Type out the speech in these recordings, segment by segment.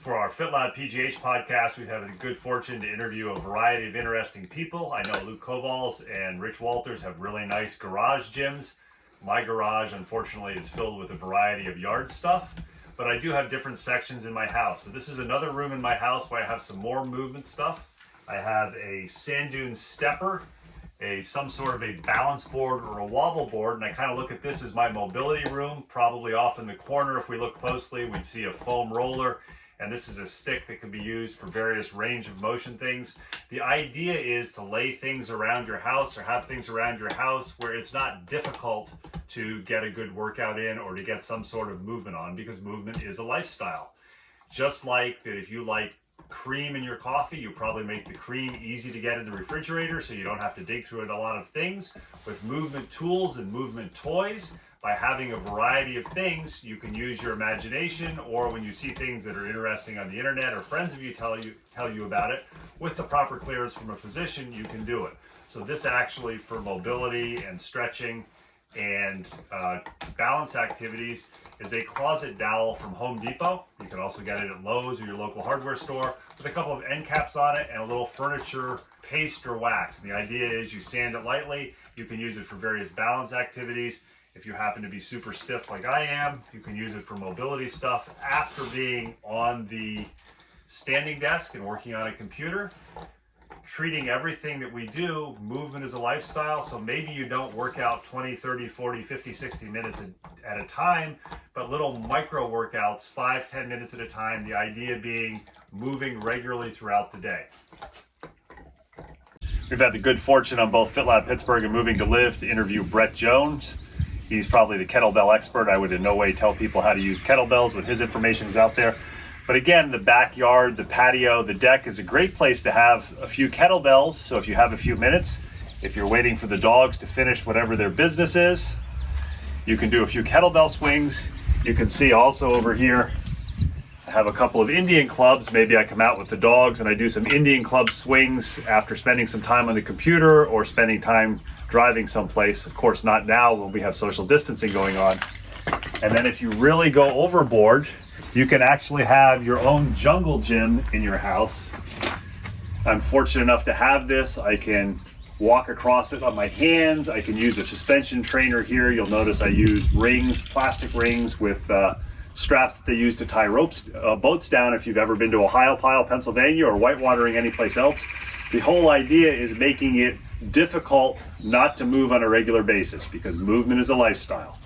For our FitLabPGH podcast, we've had the good fortune to interview a variety of interesting people. I know Luke Koval's and Rich Walters have really nice garage gyms. My garage, unfortunately, is filled with a variety of yard stuff, but I do have different sections in my house. So this is another room in my house where I have some more movement stuff. I have a sand dune stepper, some sort of a balance board or a wobble board, and I kind of look at this as my mobility room. Probably off in the corner, if we look closely, we'd see a foam roller. And this is a stick that can be used for various range of motion things. The idea is to lay things around your house or have things around your house where it's not difficult to get a good workout in or to get some sort of movement on, because movement is a lifestyle. Just like that, if you like cream in your coffee, you probably make the cream easy to get in the refrigerator so you don't have to dig through it a lot of things. With movement tools and movement toys, by having a variety of things, you can use your imagination, or when you see things that are interesting on the internet or friends of you tell you about it, with the proper clearance from a physician, you can do it. So this actually, for mobility and stretching and balance activities, is a closet dowel from Home Depot. You can also get it at Lowe's or your local hardware store, with a couple of end caps on it and a little furniture paste or wax. And the idea is you sand it lightly. You can use it for various balance activities. If you happen to be super stiff like I am, you can use it for mobility stuff after being on the standing desk and working on a computer. Treating everything that we do, movement is a lifestyle, so maybe you don't work out 20, 30, 40, 50, 60 minutes at a time, but little micro workouts, 5, 10 minutes at a time, the idea being moving regularly throughout the day. We've had the good fortune on both FitLab Pittsburgh and Moving2Live to interview Brett Jones. He's probably the kettlebell expert. I would in no way tell people how to use kettlebells, but his information is out there. But again, the backyard, the patio, the deck is a great place to have a few kettlebells. So if you have a few minutes, if you're waiting for the dogs to finish whatever their business is, you can do a few kettlebell swings. You can see also over here, I have a couple of Indian clubs. Maybe I come out with the dogs and I do some Indian club swings after spending some time on the computer or spending time driving someplace. Of course, not now when we have social distancing going on. And then if you really go overboard, you can actually have your own jungle gym in your house. I'm fortunate enough to have this. I can walk across it on my hands. I can use a suspension trainer here. You'll notice I use rings, plastic rings with straps that they use to tie boats down if you've ever been to Ohiopyle, Pennsylvania, or whitewatering anyplace else. The whole idea is making it difficult not to move on a regular basis, because movement is a lifestyle.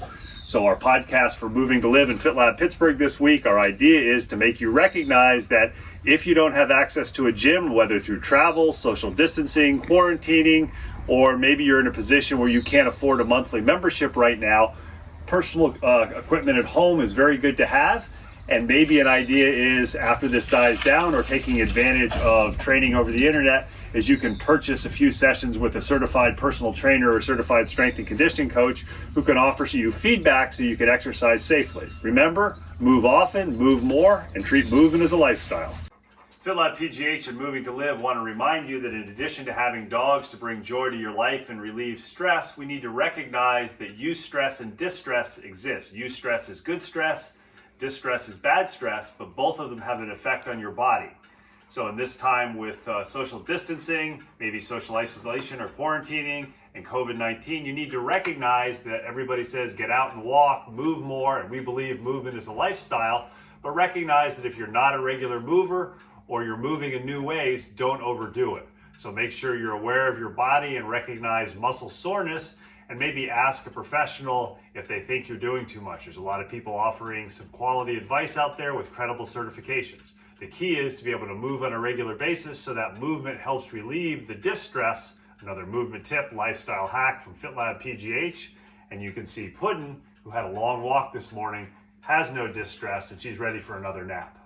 So our podcast for Moving2Live and FitLab Pittsburgh this week, our idea is to make you recognize that if you don't have access to a gym, whether through travel, social distancing, quarantining, or maybe you're in a position where you can't afford a monthly membership right now, personal equipment at home is very good to have. And maybe an idea is, after this dies down, or taking advantage of training over the internet, is you can purchase a few sessions with a certified personal trainer or certified strength and conditioning coach who can offer you feedback so you can exercise safely. Remember, move often, move more, and treat movement as a lifestyle. FitLabPGH and Moving2Live want to remind you that in addition to having dogs to bring joy to your life and relieve stress, we need to recognize that eustress and distress exist. Eustress is good stress, distress is bad stress, but both of them have an effect on your body. So in this time with social distancing, maybe social isolation or quarantining, and COVID-19, you need to recognize that everybody says get out and walk, move more, and we believe movement is a lifestyle, but recognize that if you're not a regular mover or you're moving in new ways, don't overdo it. So make sure you're aware of your body and recognize muscle soreness, and maybe ask a professional if they think you're doing too much. There's a lot of people offering some quality advice out there with credible certifications. The key is to be able to move on a regular basis so that movement helps relieve the distress. Another movement tip, lifestyle hack from FitLabPGH. And you can see Puddin', who had a long walk this morning, has no distress, and she's ready for another nap.